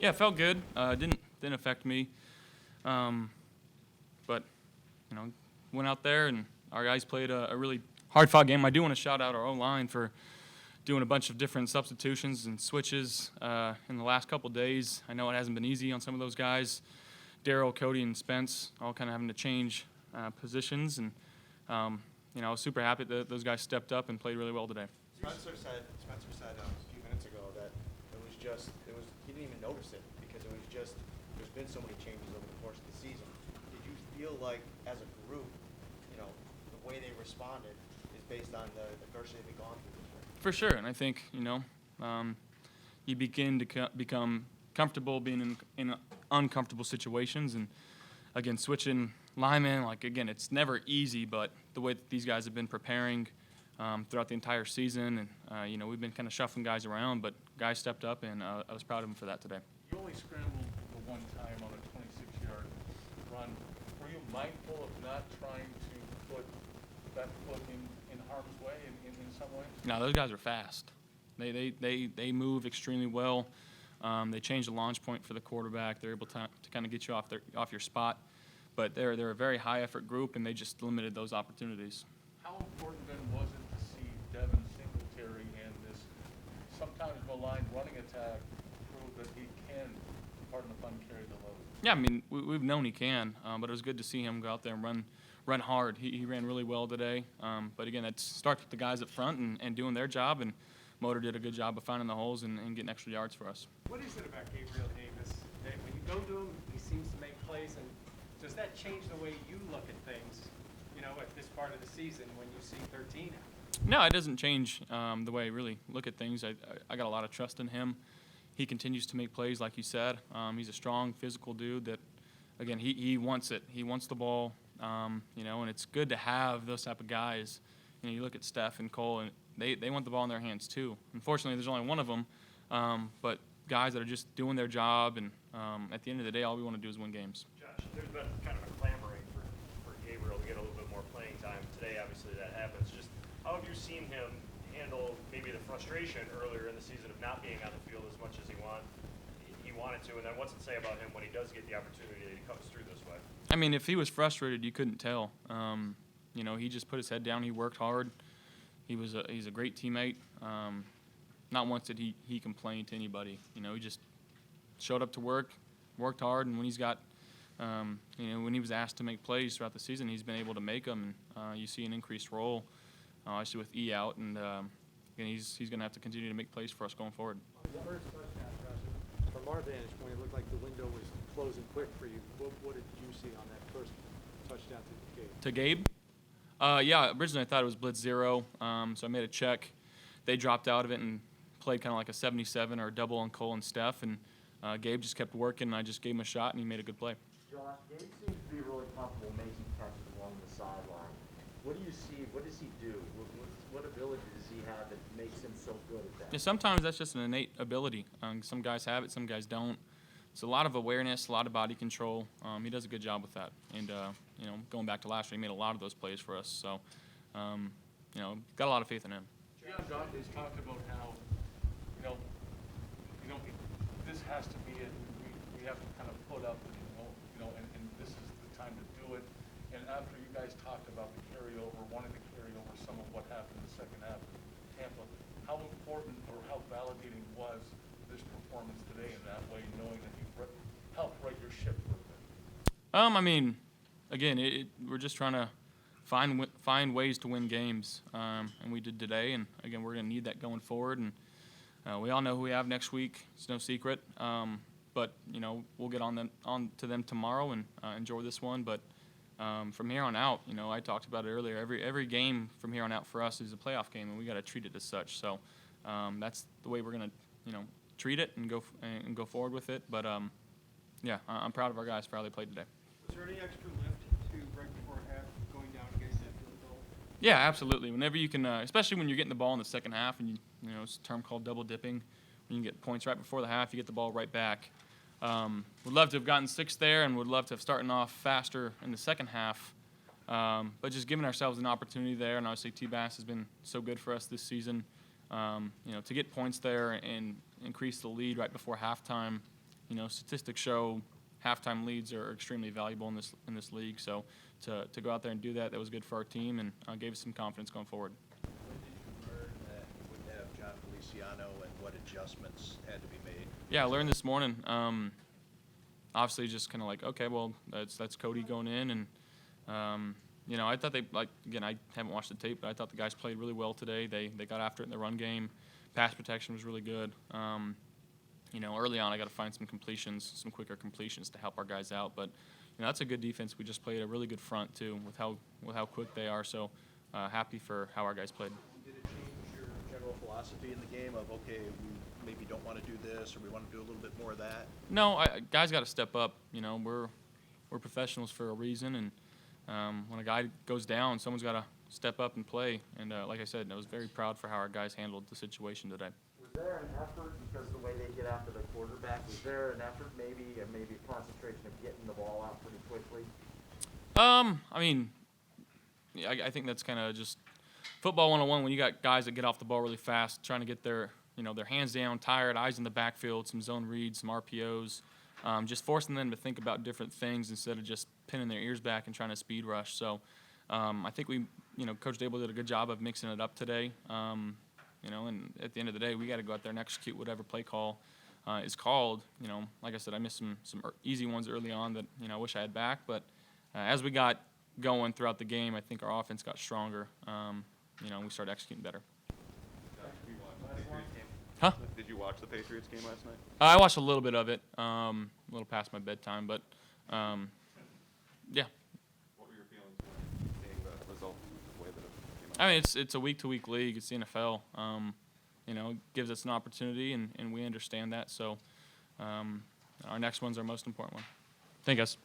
Yeah, it felt good. Didn't affect me. But, went out there and our guys played a really hard-fought game. I do want to shout out our O-line for doing a bunch of different substitutions and switches in the last couple days. I know it hasn't been easy on some of those guys. Daryl, Cody, and Spence all kind of having to change positions. And, I was super happy that those guys stepped up and played really well today. Spencer said a few minutes ago that he didn't even notice it because there's been so many changes over the course of the season. Did you feel like as a group, the way they responded is based on the adversity they've gone through this year? For sure, and I think, you begin to become comfortable being in uncomfortable situations, and again, switching linemen, again, it's never easy, but the way that these guys have been preparing throughout the entire season, and, we've been kind of shuffling guys around, but guys stepped up, and I was proud of them for that today. You only scrambled the one time on a 26-yard run. Were you mindful of not trying to put that foot in harm's way in some ways? No, those guys are fast. They move extremely well. They change the launch point for the quarterback. They're able to kind of get you off your spot. But they're a very high-effort group, and they just limited those opportunities. How important then was it to see Devin Singletary and this sometimes maligned running attack prove that he can, pardon the pun, carry the load? Yeah, I mean, we've known he can, but it was good to see him go out there and run hard. He ran really well today. But again, it starts with the guys up front and doing their job, and Motor did a good job of finding the holes and getting extra yards for us. What is it about Gabriel Davis that when you go to him, he seems to make plays, and does that change the way you look at things, at this part of the season when you see 13 out? No, it doesn't change the way I really look at things. I got a lot of trust in him. He continues to make plays, like you said. He's a strong, physical dude that, again, he wants it. He wants the ball, and it's good to have those type of guys. You look at Steph and Cole, and they want the ball in their hands too. Unfortunately, there's only one of them, but guys that are just doing their job, and at the end of the day, all we want to do is win games. Josh, there's been kind of a clamoring for Gabriel to get a little bit more playing time. Today, obviously, that happens. Just how have you seen him handle maybe the frustration earlier in the season of not being on the field as much as he wanted to, and then what's it say about him when he does get the opportunity that he comes through this way? I mean, if he was frustrated, you couldn't tell. He just put his head down. He worked hard. He's a great teammate. Not once did he complain to anybody. He just showed up to work, worked hard, and when he's got, when he was asked to make plays throughout the season, he's been able to make them. You see an increased role, actually with E out, and he's going to have to continue to make plays for us going forward. The first touchdown, Josh, from our vantage point, it looked like the window was closing quick for you. What did you see on that first touchdown to Gabe? To Gabe? Yeah, originally I thought it was blitz 0, so I made a check. They dropped out of it and played kind of like a 77 or a double on Cole and Steph, and Gabe just kept working, and I just gave him a shot, and he made a good play. Josh, Gabe seems to be really comfortable making catches along the sideline. What do you see? What does he do? What ability does he have that makes him so good at that? Yeah, sometimes that's just an innate ability. Some guys have it, some guys don't. It's a lot of awareness, a lot of body control. He does a good job with that. And, going back to last year, he made a lot of those plays for us. So, got a lot of faith in him. Jon Feliciano talked about how, this has to be it. We have to kind of put up, and this is the time to do it. And after you guys talked about the carryover, wanting to carry over some of what happened in the second half of Tampa, how important or how validating was this performance today in that way, knowing that you helped right your ship for a bit? I mean, again, we're just trying to find ways to win games, and we did today. And again, we're going to need that going forward. And we all know who we have next week. It's no secret. But we'll get on to them tomorrow and enjoy this one. But from here on out, I talked about it earlier. Every game from here on out for us is a playoff game, and we got to treat it as such. So that's the way we're going to treat it and go forward with it. But yeah, I'm proud of our guys for how they played today. Was there any extra lift to right before half going down against that field goal? Yeah, absolutely. Whenever you can, especially when you're getting the ball in the second half, and it's a term called double dipping. When you get points right before the half, you get the ball right back. Would love to have gotten 6 there, and would love to have started off faster in the second half. But just giving ourselves an opportunity there, and obviously T-Bass has been so good for us this season. To get points there and increase the lead right before halftime, statistics show halftime leads are extremely valuable in this league. So to go out there and do that was good for our team and gave us some confidence going forward. When did you learn that you wouldn't have Jon Feliciano, and what adjustments had to be made? Yeah, I learned this morning. Obviously, just kind of like, okay, well, that's Cody going in, and I thought again, I haven't watched the tape, but I thought the guys played really well today. They got after it in the run game. Pass protection was really good. Early on, I got to find some quicker completions to help our guys out. But that's a good defense. We just played a really good front too, with how quick they are. So happy for how our guys played. Did it change your general philosophy in the game of, okay, we maybe don't want to do this, or we want to do a little bit more of that? No, guys got to step up. We're professionals for a reason, and when a guy goes down, someone's got to step up and play. And like I said, I was very proud for how our guys handled the situation today. Was there an effort, because of the way they get after the quarterback, was there an effort maybe a concentration of getting the ball out pretty quickly? I think that's kind of just football 101 when you got guys that get off the ball really fast, trying to get their hands down, tired, eyes in the backfield, some zone reads, some RPOs, just forcing them to think about different things instead of just pinning their ears back and trying to speed rush. So I think Coach Dable did a good job of mixing it up today. And at the end of the day, we got to go out there and execute whatever play call is called. Like I said, I missed some easy ones early on that I wish I had back. But as we got going throughout the game, I think our offense got stronger. We started executing better. Huh? Did you watch the Patriots game last night? I watched a little bit of it, a little past my bedtime, but yeah. What were your feelings when seeing the result the way that it came out? I mean, it's a week-to-week league. It's the NFL. It gives us an opportunity, and we understand that. So our next one's our most important one. Thank you, guys.